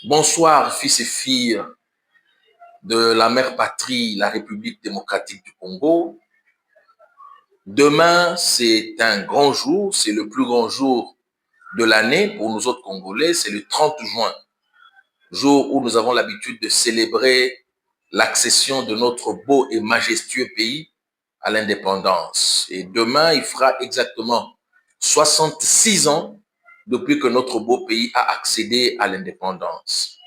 Bonsoir, fils et filles de la mère patrie, la République démocratique du Congo. Demain, c'est un grand jour, c'est le plus grand jour de l'année pour nous autres Congolais, c'est le 30 juin, jour où nous avons l'habitude de célébrer l'accession de notre beau et majestueux pays à l'indépendance. Et demain, il fera exactement 66 ans depuis que notre beau pays a accédé à l'indépendance.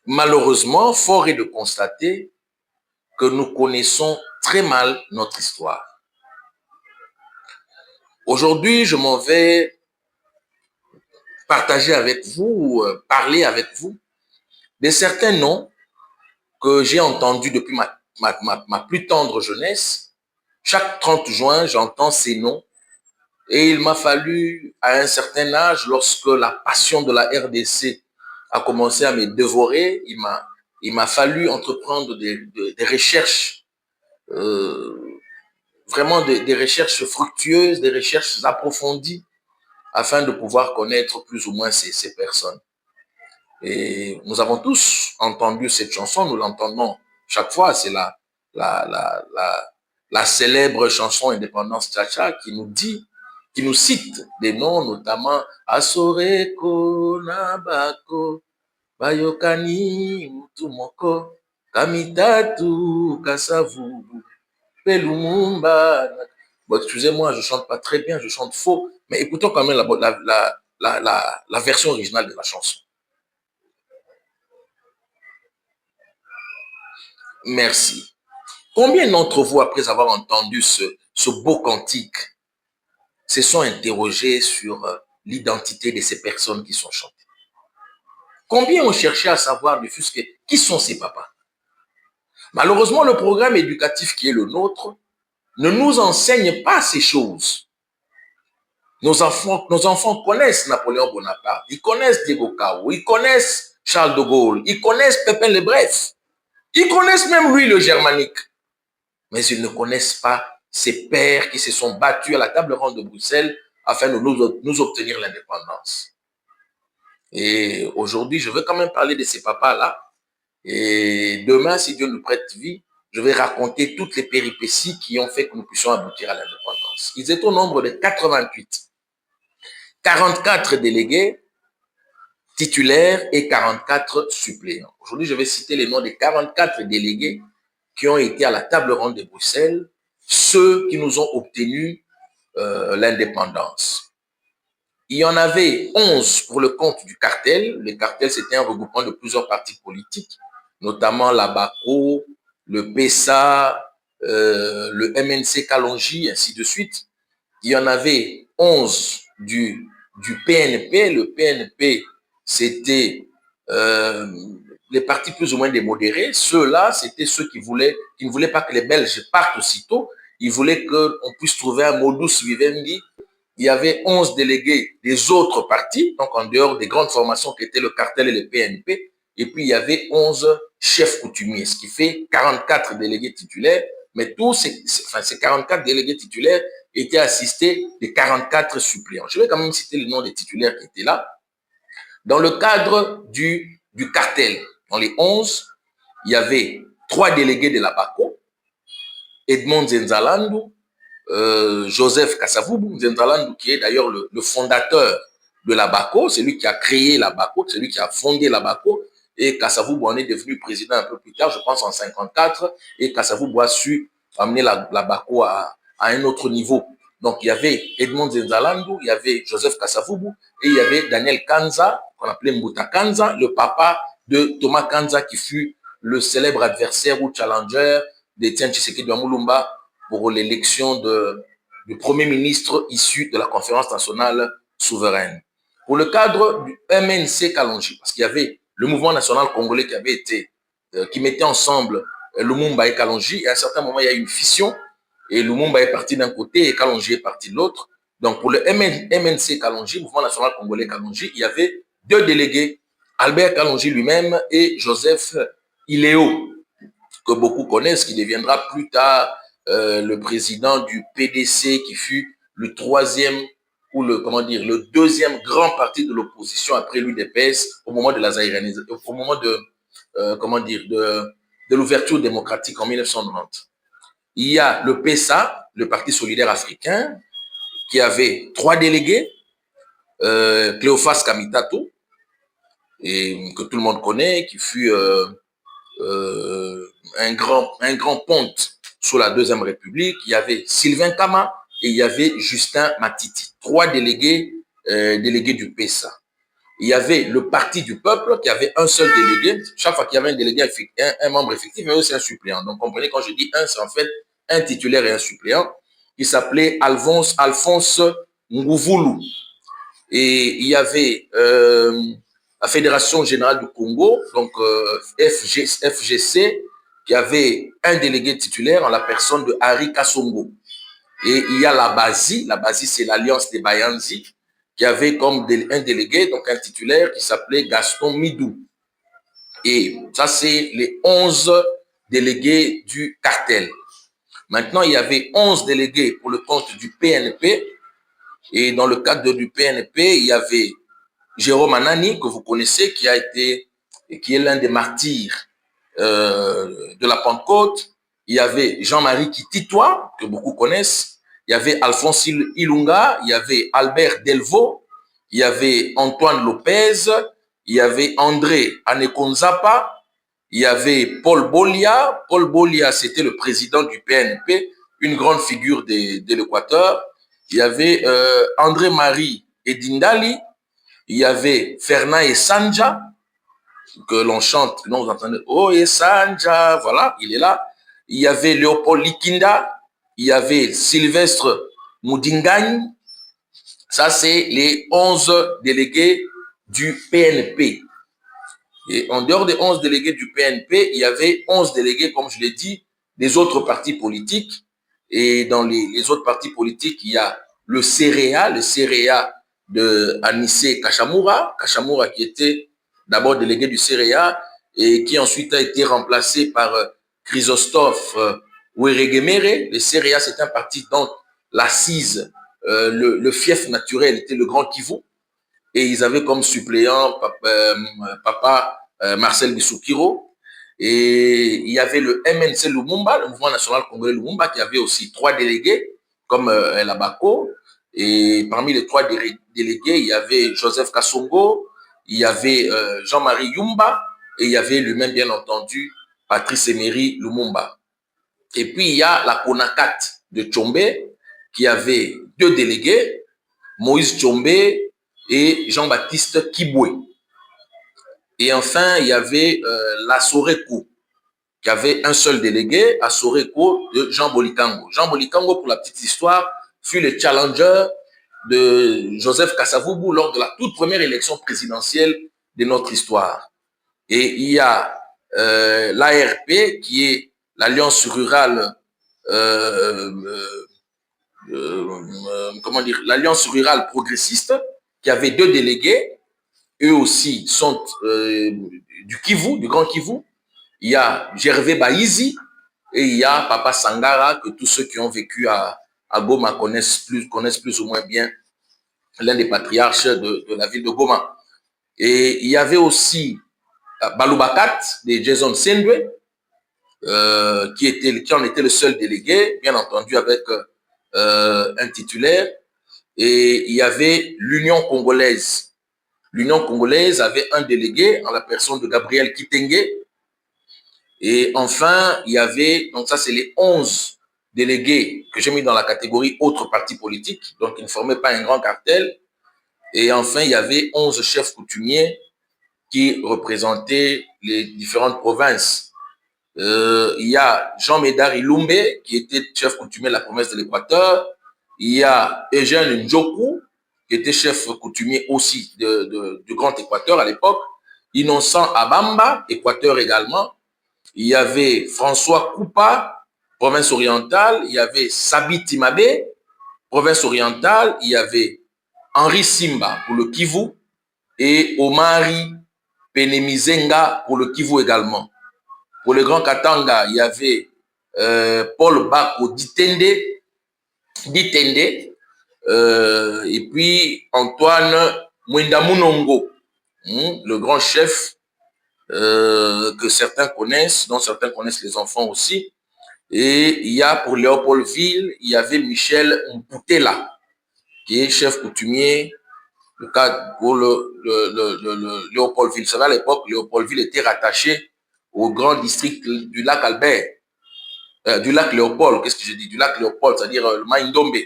Malheureusement, fort est de constater que nous connaissons très mal notre histoire. Aujourd'hui, je m'en vais partager avec vous, parler avec vous de certains noms que j'ai entendus depuis ma plus tendre jeunesse. Chaque 30 juin, j'entends ces noms et il m'a fallu, à un certain âge, lorsque la passion de la RDC a commencé à me dévorer, il m'a fallu entreprendre des recherches vraiment des recherches fructueuses, des recherches approfondies, afin de pouvoir connaître plus ou moins ces personnes. Et nous avons tous entendu cette chanson, nous l'entendons chaque fois, c'est la célèbre chanson Indépendance Tcha-Tcha qui nous dit, qui nous cite des noms, notamment Asoreko Nabako, Bayokani Mutumoko, Kamitatu Kasavubu, Lumumba. Bon, excusez-moi, je chante pas très bien, je chante faux, mais écoutons quand même la version originale de la chanson. Merci. Combien d'entre vous, après avoir entendu ce beau cantique, se sont interrogés sur l'identité de ces personnes qui sont chantées? Combien ont cherché à savoir de fût-ce que qui sont ces papas? Malheureusement, le programme éducatif qui est le nôtre ne nous enseigne pas ces choses. Nos enfants connaissent Napoléon Bonaparte, ils connaissent Diego Cao, ils connaissent Charles de Gaulle, ils connaissent Pépin le Bref, ils connaissent même Louis le Germanique. Mais ils ne connaissent pas ces pères qui se sont battus à la table ronde de Bruxelles afin de nous obtenir l'indépendance. Et aujourd'hui, je veux quand même parler de ces papas-là. Et demain, si Dieu nous prête vie, je vais raconter toutes les péripéties qui ont fait que nous puissions aboutir à l'indépendance. Ils étaient au nombre de 88. 44 délégués titulaires et 44 suppléants. Aujourd'hui, je vais citer les noms des 44 délégués qui ont été à la table ronde de Bruxelles, ceux qui nous ont obtenu l'indépendance. Il y en avait 11 pour le compte du cartel. Le cartel, c'était un regroupement de plusieurs partis politiques, notamment la BACO, le PESA, le MNC Kalonji, ainsi de suite. Il y en avait 11 du PNP. Le PNP, c'était les partis plus ou moins démodérés. Ceux-là, c'était ceux qui ne voulaient pas que les Belges partent aussitôt. Ils voulaient qu'on puisse trouver un modus vivendi. Il y avait 11 délégués des autres partis, donc en dehors des grandes formations qui étaient le cartel et le PNP. Et puis, il y avait 11 chefs coutumiers, ce qui fait 44 délégués titulaires. Mais tous ces 44 délégués titulaires étaient assistés des 44 suppléants. Je vais quand même citer le nom des titulaires qui étaient là. Dans le cadre du cartel, dans les 11, il y avait 3 délégués de la BACO, Edmond Nzenzalandu, Joseph Kasavubu, Nzenzalandu, qui est d'ailleurs le fondateur de la BACO, c'est lui qui a créé la BACO, c'est lui qui a fondé la BACO, et Kasavubu en est devenu président un peu plus tard, je pense en 54, et Kasavubu a su amener la BACO à un autre niveau. Donc, il y avait Edmond Nzenzalandu, il y avait Joseph Kasavubu, et il y avait Daniel Kanza, qu'on appelait Mbuta Kanza, le papa de Thomas Kanza, qui fut le célèbre adversaire ou challenger d'Étienne Tshisekedi Mulumba pour l'élection du Premier ministre issu de la conférence nationale souveraine. Pour le cadre du MNC Kalonji, parce qu'il y avait le mouvement national congolais qui avait été, qui mettait ensemble Lumumba et Kalonji, et à un certain moment, il y a eu une fission, et Lumumba est parti d'un côté et Kalonji est parti de l'autre. Donc, pour le MNC Kalonji, mouvement national congolais Kalonji, il y avait 2 délégués, Albert Kalonji lui-même et Joseph Iléo, que beaucoup connaissent, qui deviendra plus tard le président du PDC, qui fut le 3e ou le, comment dire, le deuxième grand parti de l'opposition après l'UDPS au moment de la zaïranisation, au moment de, comment dire, de l'ouverture démocratique en 1990. Il y a le PSA, le Parti solidaire africain, qui avait 3 délégués, Cléophas Kamitato, et que tout le monde connaît, qui fut un grand ponte sous la Deuxième République. Il y avait Sylvain Kama et il y avait Justin Matiti, 3 délégués, délégués du PSA. Il y avait le Parti du Peuple qui avait un seul délégué. Chaque fois qu'il y avait un délégué, un membre effectif, mais aussi un suppléant. Donc, comprenez, quand je dis un, c'est en fait un titulaire et un suppléant, qui s'appelait Alphonse Ngouvoulou. Et il y avait la Fédération Générale du Congo, donc FGC, qui avait un délégué titulaire en la personne de Harry Kassongo. Et il y a la BASI c'est l'Alliance des Bayanzi, qui avait comme un délégué, donc un titulaire qui s'appelait Gaston Midou. Et ça, c'est les 11 délégués du cartel. Maintenant, il y avait 11 délégués pour le compte du PNP. Et dans le cadre du PNP, il y avait Jérôme Anani, que vous connaissez, qui est l'un des martyrs de la Pentecôte. Il y avait Jean-Marie Kititois, que beaucoup connaissent. Il y avait Alphonse Ilunga, il y avait Albert Delvaux, il y avait Antoine Lopez, il y avait André Anekonzapa, il y avait Paul Bolia. Paul Bolia, c'était le président du PNP, une grande figure de l'Équateur. Il y avait André-Marie Edindali, il y avait Fernand Essanja, que l'on chante, non, vous entendez, oh Essanja, voilà, il est là. Il y avait Léopold Likinda, il y avait Sylvestre Moudingagne. Ça, c'est les 11 délégués du PNP. Et en dehors des 11 délégués du PNP, il y avait 11 délégués, comme je l'ai dit, des autres partis politiques. Et dans les autres partis politiques, il y a le CREA de Anissé Kachamura qui était d'abord délégué du CREA et qui ensuite a été remplacé par Chrysostophe Oueregemere. Le CREA, c'est un parti dont l'assise, le fief naturel était le Grand Kivu. Et ils avaient comme suppléant papa Marcel Bissoukiro. Et il y avait le MNC Lumumba, le Mouvement National Congolais Lumumba, qui avait aussi 3 délégués, comme Labako. Et parmi les 3 délégués, il y avait Joseph Kassongo, il y avait Jean-Marie Yumba, et il y avait lui-même, bien entendu, Patrice Emery Lumumba. Et puis, il y a la CONACAT de Tchombe, qui avait 2 délégués, Moïse Tchombe et Jean-Baptiste Kibwe. Et enfin, il y avait la Soreco, qui avait un seul délégué, à Soreco, de Jean Bolikango. Jean Bolikango, pour la petite histoire, fut le challenger de Joseph Kasavubu lors de la toute première élection présidentielle de notre histoire. Et il y a l'ARP, qui est l'Alliance rurale, comment dire, l'Alliance rurale progressiste, qui avait 2 délégués. Eux aussi sont du Kivu, du Grand Kivu. Il y a Gervais Baïzi et il y a Papa Sangara, que tous ceux qui ont vécu à Goma connaissent plus ou moins bien, l'un des patriarches de la ville de Goma. Et il y avait aussi Baloubakat de Jason Sendwe, qui en était le seul délégué, bien entendu avec un titulaire. Et il y avait l'Union congolaise. L'Union congolaise avait un délégué en la personne de Gabriel Kitenge. Et enfin, il y avait, donc ça c'est les 11 délégués que j'ai mis dans la catégorie autres partis politiques, donc ils ne formaient pas un grand cartel. Et enfin, il y avait 11 chefs coutumiers qui représentaient les différentes provinces. Il y a Jean Médard Ilumbe, qui était chef coutumier de la province de l'Équateur. Il y a Eugène Ndjoku, qui était chef coutumier aussi du Grand Équateur à l'époque. Innocent Abamba, Équateur également. Il y avait François Koupa, province orientale. Il y avait Sabi Timabe, province orientale. Il y avait Henri Simba pour le Kivu et Omari Penemizenga pour le Kivu également. Pour le Grand Katanga, il y avait Paul Bako Ditende, Et puis Antoine Mwendamunongo, le grand chef que certains connaissent, dont certains connaissent les enfants aussi. Et il y a pour Léopoldville, il y avait Michel Mpoutela, qui est chef coutumier le cas pour le Léopoldville. Vous savez, à l'époque, Léopoldville était rattaché au grand district du lac Albert, du lac Léopold, qu'est-ce que je dis, du lac Léopold, c'est-à-dire le Maïndombe.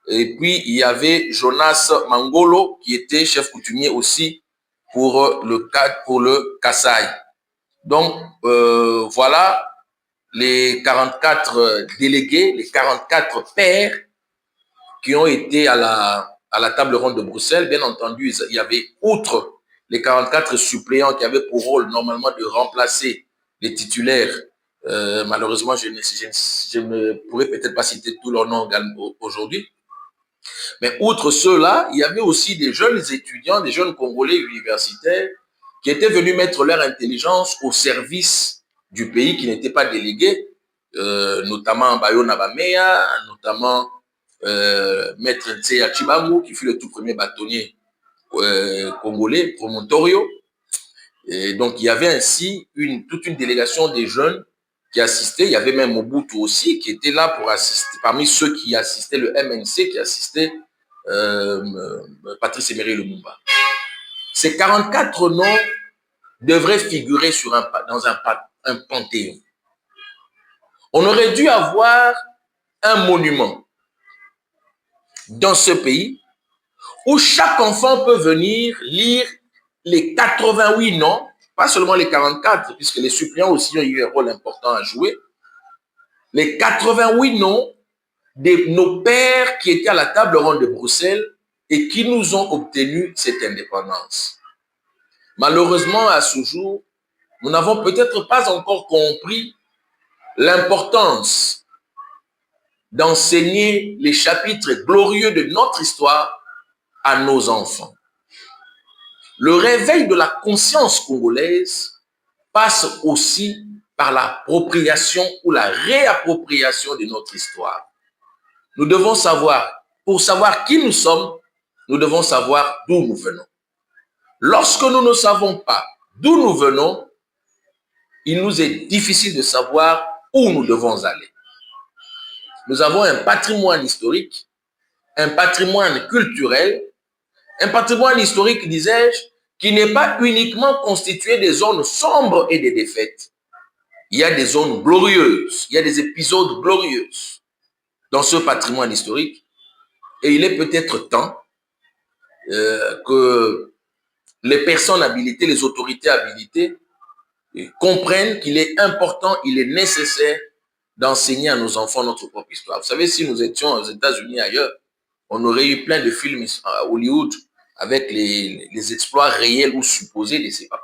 Et puis, il y avait Jonas Mangolo, qui était chef coutumier aussi pour le Kasaï. Donc, voilà les 44 délégués, les 44 pères qui ont été à la table ronde de Bruxelles. Bien entendu, il y avait, outre les 44 suppléants qui avaient pour rôle normalement de remplacer les titulaires, malheureusement, je ne pourrais peut-être pas citer tous leurs noms aujourd'hui. Mais outre ceux-là, il y avait aussi des jeunes étudiants, des jeunes Congolais universitaires qui étaient venus mettre leur intelligence au service du pays, qui n'étaient pas délégués, notamment Bayo Nabamea, notamment Maître Tseya Chibangu, qui fut le tout premier bâtonnier congolais, Promontorio. Et donc, il y avait ainsi toute une délégation des jeunes qui assistaient. Il y avait même Mobutu aussi, qui était là pour assister, parmi ceux qui assistaient, le MNC, qui assistait Patrice Emery Lumumba. Ces 44 noms devraient figurer dans un panthéon. On aurait dû avoir un monument dans ce pays où chaque enfant peut venir lire les 88 noms, pas seulement les 44, puisque les suppléants aussi ont eu un rôle important à jouer, les 88 noms de nos pères qui étaient à la table ronde de Bruxelles et qui nous ont obtenu cette indépendance. Malheureusement, à ce jour, nous n'avons peut-être pas encore compris l'importance d'enseigner les chapitres glorieux de notre histoire à nos enfants. Le réveil de la conscience congolaise passe aussi par l'appropriation ou la réappropriation de notre histoire. Nous devons savoir, pour savoir qui nous sommes, nous devons savoir d'où nous venons. Lorsque nous ne savons pas d'où nous venons, il nous est difficile de savoir où nous devons aller. Nous avons un patrimoine historique, un patrimoine culturel, un patrimoine historique, disais-je, qui n'est pas uniquement constitué des zones sombres et des défaites. Il y a des zones glorieuses, il y a des épisodes glorieux dans ce patrimoine historique. Et il est peut-être temps que les personnes habilitées, les autorités habilitées, comprennent qu'il est important, il est nécessaire d'enseigner à nos enfants notre propre histoire. Vous savez, si nous étions aux États-Unis ailleurs, on aurait eu plein de films à Hollywood avec les exploits réels ou supposés de ses papas.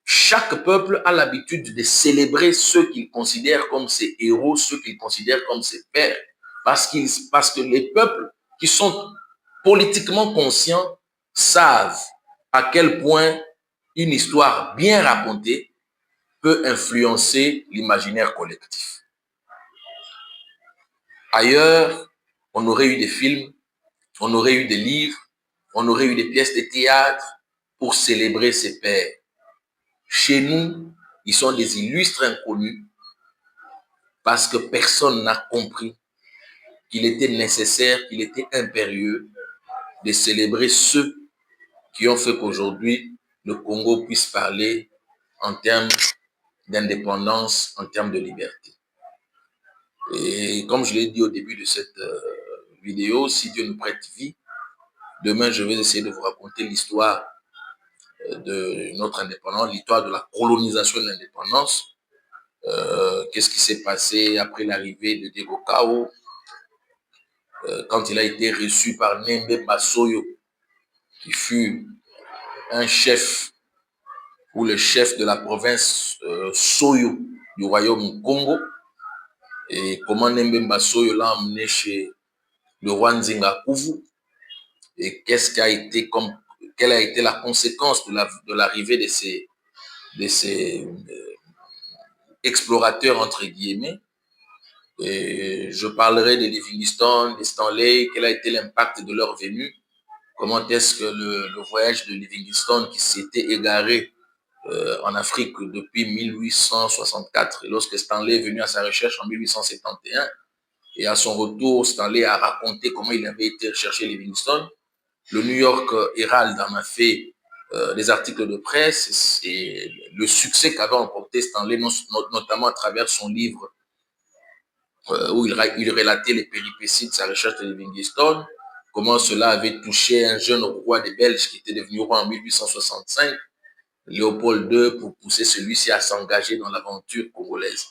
Chaque peuple a l'habitude de célébrer ceux qu'il considère comme ses héros, ceux qu'il considère comme ses pères, parce que les peuples qui sont politiquement conscients savent à quel point une histoire bien racontée peut influencer l'imaginaire collectif. Ailleurs, on aurait eu des films, on aurait eu des livres, on aurait eu des pièces de théâtre pour célébrer ces pères. Chez nous, ils sont des illustres inconnus parce que personne n'a compris qu'il était nécessaire, qu'il était impérieux de célébrer ceux qui ont fait qu'aujourd'hui, le Congo puisse parler en termes d'indépendance, en termes de liberté. Et comme je l'ai dit au début de cette vidéo, si Dieu nous prête vie, demain, je vais essayer de vous raconter l'histoire de notre indépendance, l'histoire de la colonisation de l'indépendance. Qu'est-ce qui s'est passé après l'arrivée de Diego Cao, quand il a été reçu par Nembe Basoyo, qui fut un chef ou le chef de la province Soyo du royaume Congo, et comment Nembe Basoyo l'a emmené chez le roi Nzinga Kuvu, et quelle a été la conséquence de l'arrivée de ces explorateurs, entre guillemets. Et je parlerai de Livingstone, de Stanley, quel a été l'impact de leur venue, comment est-ce que le voyage de Livingstone qui s'était égaré en Afrique depuis 1864, et lorsque Stanley est venu à sa recherche en 1871, et à son retour, Stanley a raconté comment il avait été chercher Livingstone. Le New York Herald en a fait des articles de presse et le succès qu'avait emporté Stanley, notamment à travers son livre où il relatait les péripéties de sa recherche de Livingstone, comment cela avait touché un jeune roi des Belges qui était devenu roi en 1865, Léopold II, pour pousser celui-ci à s'engager dans l'aventure congolaise.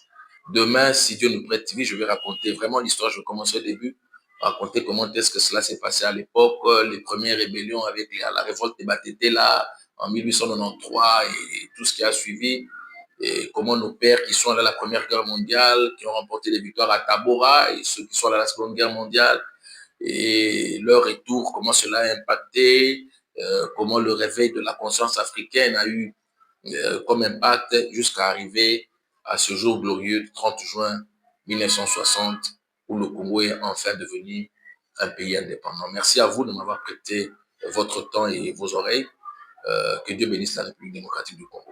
Demain, si Dieu nous prête vie, je vais raconter vraiment l'histoire. Je commence au début, raconter comment est-ce que cela s'est passé à l'époque, les premières rébellions avec la révolte des Batete là, en 1893 et tout ce qui a suivi, et comment nos pères qui sont allés à la Première Guerre mondiale, qui ont remporté des victoires à Tabora, et ceux qui sont allés à la Seconde Guerre mondiale, et leur retour, comment cela a impacté, comment le réveil de la conscience africaine a eu comme impact jusqu'à arriver à ce jour glorieux du 30 juin 1960 où le Congo est enfin devenu un pays indépendant. Merci à vous de m'avoir prêté votre temps et vos oreilles. Que Dieu bénisse la République démocratique du Congo.